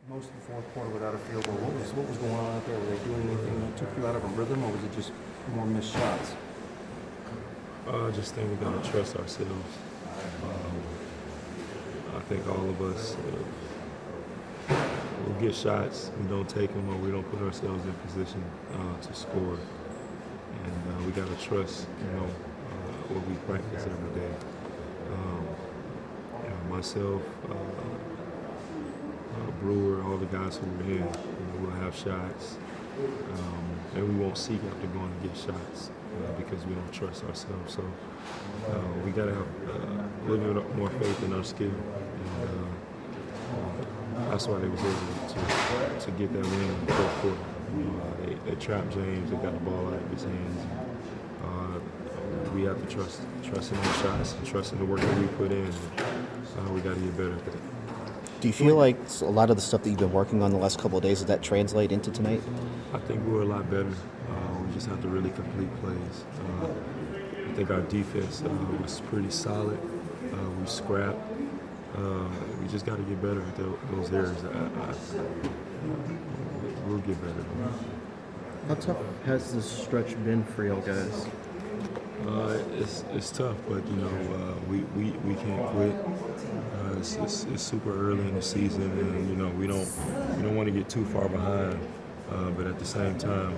most of the fourth quarter without a field goal. What was going on out there? Were they doing anything that took you out of a rhythm, or was it just more missed shots? I just think we gotta trust ourselves. I think all of us will get shots, we don't take them, or we don't put ourselves in position to score. And we gotta trust, what we practice every day. Myself, Brewer, all the guys who were in, we'll have shots, and we won't seek after going to get shots because we don't trust ourselves. So we got to have a little bit more faith in our skill, and that's why they was able to get that win in the fourth quarter. They trapped James, they got the ball out of his hands. We have to trust in our shots and trust in the work that we put in. We got to get better at that. Do you feel like a lot of the stuff that you've been working on the last couple of days, does that translate into tonight? I think we're a lot better. We just have to really complete plays. I think our defense was pretty solid. We scrapped. We just got to get better at those areas. We'll get better. How tough has this stretch been for y'all guys? It's tough, but we can't quit. It's super early in the season, and we don't want to get too far behind. But at the same time,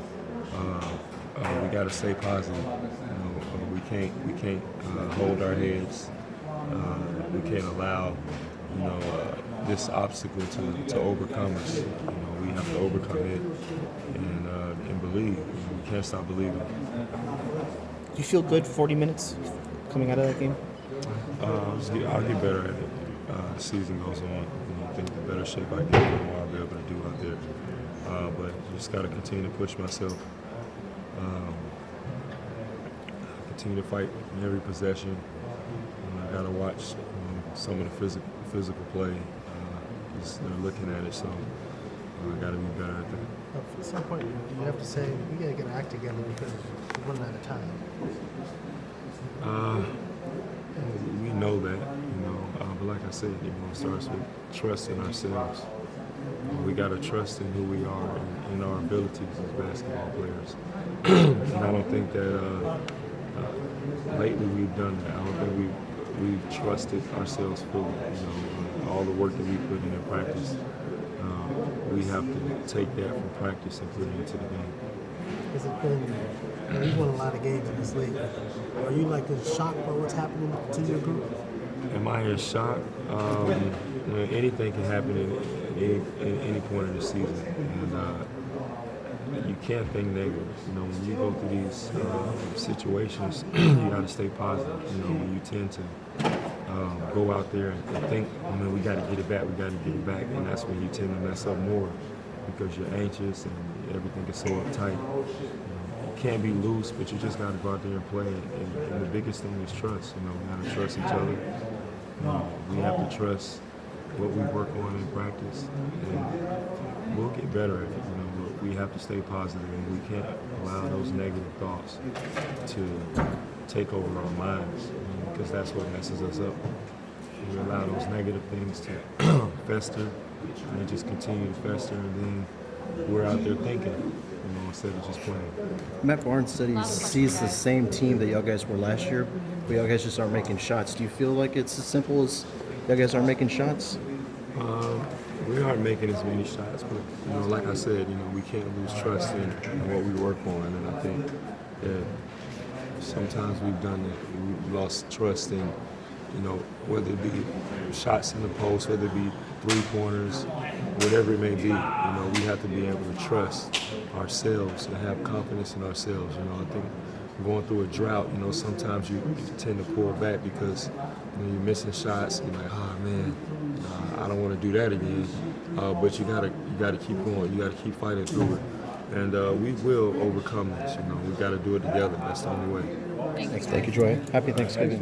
we got to stay positive. We can't hold our heads. We can't allow this obstacle to overcome us. We have to overcome it and believe. We can't stop believing. Do you feel good 40 minutes coming out of that game? I'll get better at it. The season goes on. I think the better shape I get, the more I'll be able to do out there. But just got to continue to push myself. Continue to fight in every possession. I got to watch some of the physical play. They're looking at it, so I got to be better at that. At some point, you have to say, we got to get our act together because we're running out of time. We know that, but like I said, it starts with trust in ourselves. We got to trust in who we are and in our abilities as basketball players. And I don't think that lately we've done that. I don't think we've trusted ourselves fully. All the work that we put in practice, we have to take that from practice and put it into the game. Has it been, you've won a lot of games in this league. Are you like in shock by what's happening to your group? Am I in shock? Anything can happen in any point of the season. And you can't think negative. When you go through these situations, you got to stay positive. When you tend to go out there and think, we got to get it back, and that's when you tend to mess up more because you're anxious and everything is so uptight. You can't be loose, but you just got to go out there and play. And the biggest thing is trust. We got to trust each other. We have to trust what we work on in practice, and we'll get better at it. But we have to stay positive, and we can't allow those negative thoughts to take over our minds, because that's what messes us up. We allow those negative things to fester, and they just continue to fester, and then we're out there thinking, instead of just playing. Matt Barnes said he sees the same team that y'all guys were last year, but y'all guys just aren't making shots. Do you feel like it's as simple as y'all guys aren't making shots? We aren't making as many shots, but like I said, we can't lose trust in what we work on, and I think that sometimes we've done it. We've lost trust in, whether it be shots in the post, whether it be three-pointers, whatever it may be. We have to be able to trust ourselves and have confidence in ourselves. I think going through a drought, sometimes you tend to pull back because you're missing shots. You're like, oh man, I don't want to do that again. But you gotta keep going. You gotta keep fighting through it, and we will overcome this. We got to do it together. That's the only way. Thank you, Joy. Happy Thanksgiving.